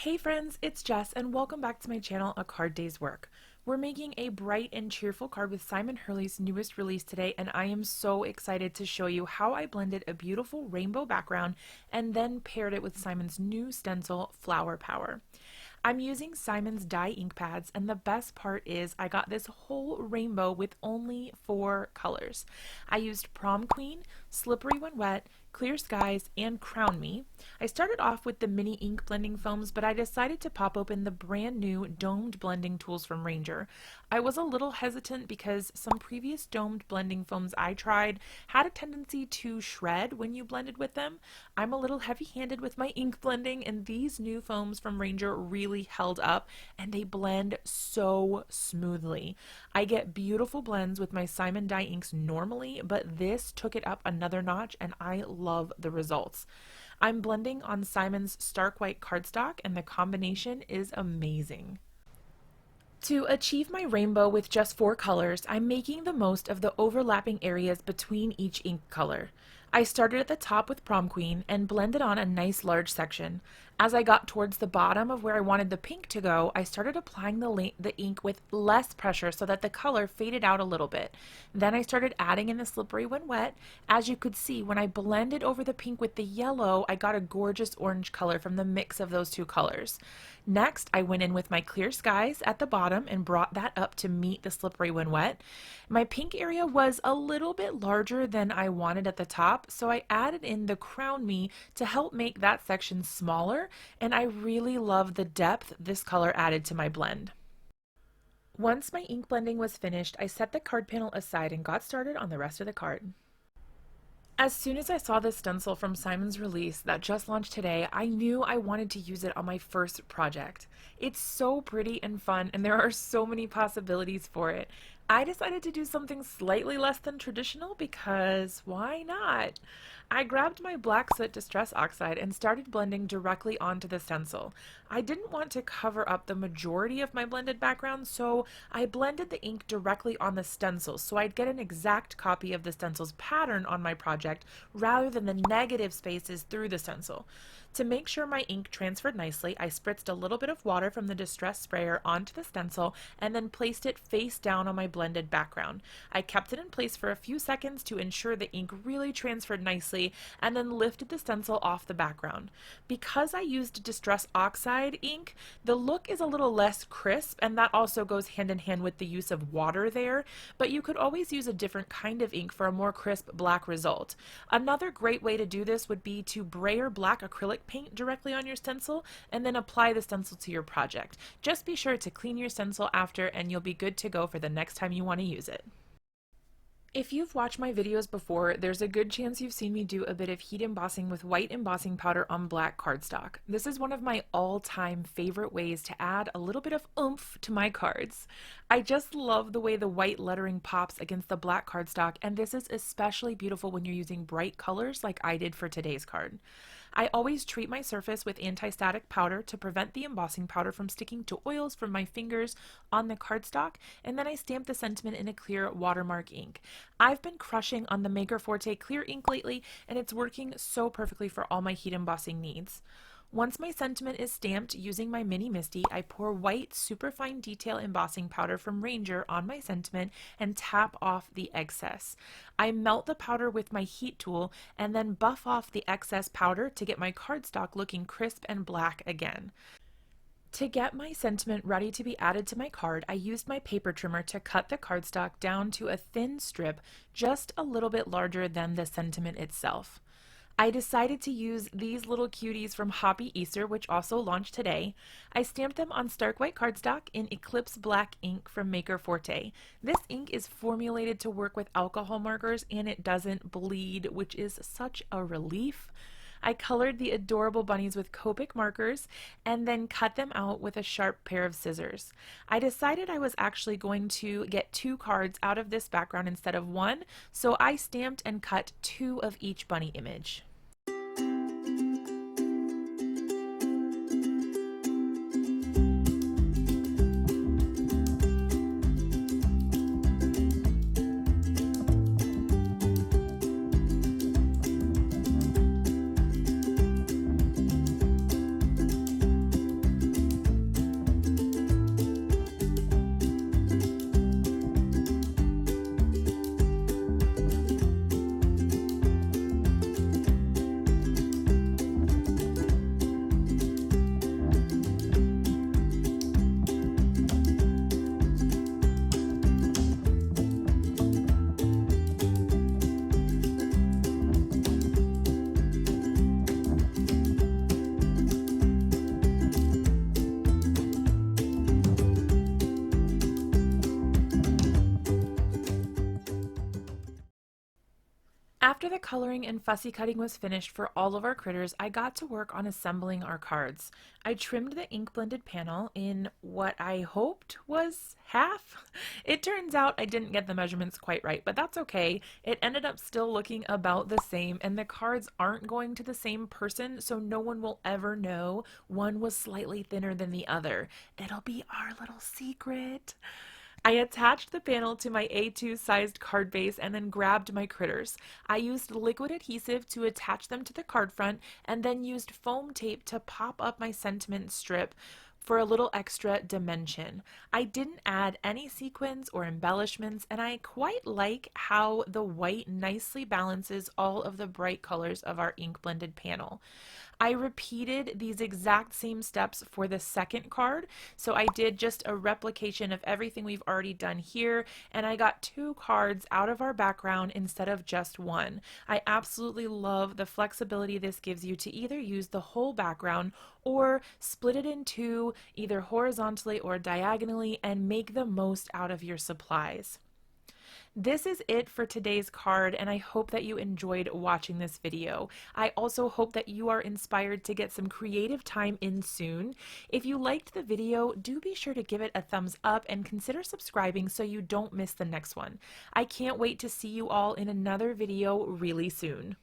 Hey friends, it's Jess and welcome back to my channel, A Card Day's Work. We're making a bright and cheerful card with Simon Hurley's newest release today, and I am so excited to show you how I blended a beautiful rainbow background and then paired it with Simon's new stencil, Flower Power. I'm using Simon's dye ink pads, and the best part is I got this whole rainbow with only 4 colors. I used Prom Queen, Slippery When Wet, Clear Skies, and Crown Me. I started off with the mini ink blending foams, but I decided to pop open the brand new domed blending tools from Ranger. I was a little hesitant because some previous domed blending foams I tried had a tendency to shred when you blended with them. I'm a little heavy-handed with my ink blending, and these new foams from Ranger really held up, and they blend so smoothly. I get beautiful blends with my Simon dye inks normally, but this took it up another notch, and I love the results. I'm blending on Simon's Stark White cardstock, and the combination is amazing. To achieve my rainbow with just 4 colors, I'm making the most of the overlapping areas between each ink color. I started at the top with Prom Queen and blended on a nice large section. As I got towards the bottom of where I wanted the pink to go, I started applying the ink with less pressure so that the color faded out a little bit. Then I started adding in the Slippery When Wet. As you could see, when I blended over the pink with the yellow, I got a gorgeous orange color from the mix of those 2 colors. Next, I went in with my Clear Skies at the bottom and brought that up to meet the Slippery When Wet. My pink area was a little bit larger than I wanted at the top, so I added in the Crown Me to help make that section smaller, and I really love the depth this color added to my blend. Once my ink blending was finished, I set the card panel aside and got started on the rest of the card. As soon as I saw this stencil from Simon's release that just launched today, I knew I wanted to use it on my first project. It's so pretty and fun, and there are so many possibilities for it. I decided to do something slightly less than traditional because why not? I grabbed my black soot Distress Oxide and started blending directly onto the stencil. I didn't want to cover up the majority of my blended background, so I blended the ink directly on the stencil so I'd get an exact copy of the stencil's pattern on my project rather than the negative spaces through the stencil. To make sure my ink transferred nicely, I spritzed a little bit of water from the Distress sprayer onto the stencil and then placed it face down on my blended background. I kept it in place for a few seconds to ensure the ink really transferred nicely and then lifted the stencil off the background. Because I used Distress Oxide ink, the look is a little less crisp, and that also goes hand in hand with the use of water there, but you could always use a different kind of ink for a more crisp black result. Another great way to do this would be to brayer black acrylic paint directly on your stencil and then apply the stencil to your project. Just be sure to clean your stencil after and you'll be good to go for the next time you want to use it. If you've watched my videos before, there's a good chance you've seen me do a bit of heat embossing with white embossing powder on black cardstock. This is one of my all-time favorite ways to add a little bit of oomph to my cards. I just love the way the white lettering pops against the black cardstock, and this is especially beautiful when you're using bright colors like I did for today's card. I always treat my surface with anti-static powder to prevent the embossing powder from sticking to oils from my fingers on the cardstock, and then I stamp the sentiment in a clear watermark ink. I've been crushing on the Maker Forte clear ink lately, and it's working so perfectly for all my heat embossing needs. Once my sentiment is stamped using my Mini Misty, I pour white superfine detail embossing powder from Ranger on my sentiment and tap off the excess. I melt the powder with my heat tool and then buff off the excess powder to get my cardstock looking crisp and black again. To get my sentiment ready to be added to my card, I used my paper trimmer to cut the cardstock down to a thin strip just a little bit larger than the sentiment itself. I decided to use these little cuties from Hoppy Easter, which also launched today. I stamped them on Stark White cardstock in Eclipse black ink from Maker Forte. This ink is formulated to work with alcohol markers and it doesn't bleed, which is such a relief. I colored the adorable bunnies with Copic markers and then cut them out with a sharp pair of scissors. I decided I was actually going to get 2 cards out of this background instead of 1, so I stamped and cut 2 of each bunny image. the coloring and fussy cutting was finished for all of our critters, I got to work on assembling our cards. I trimmed the ink blended panel in what I hoped was half. It turns out I didn't get the measurements quite right, but that's okay. It ended up still looking about the same, and the cards aren't going to the same person, so no one will ever know one was slightly thinner than the other. It'll be our little secret. I attached the panel to my A2 sized card base and then grabbed my critters. I used liquid adhesive to attach them to the card front and then used foam tape to pop up my sentiment strip for a little extra dimension. I didn't add any sequins or embellishments, and I quite like how the white nicely balances all of the bright colors of our ink blended panel. I repeated these exact same steps for the second card, so I did just a replication of everything we've already done here, and I got 2 cards out of our background instead of just 1. I absolutely love the flexibility this gives you to either use the whole background or split it in 2, either horizontally or diagonally, and make the most out of your supplies. This is it for today's card, and I hope that you enjoyed watching this video. I also hope that you are inspired to get some creative time in soon. If you liked the video, do be sure to give it a thumbs up and consider subscribing so you don't miss the next one. I can't wait to see you all in another video really soon.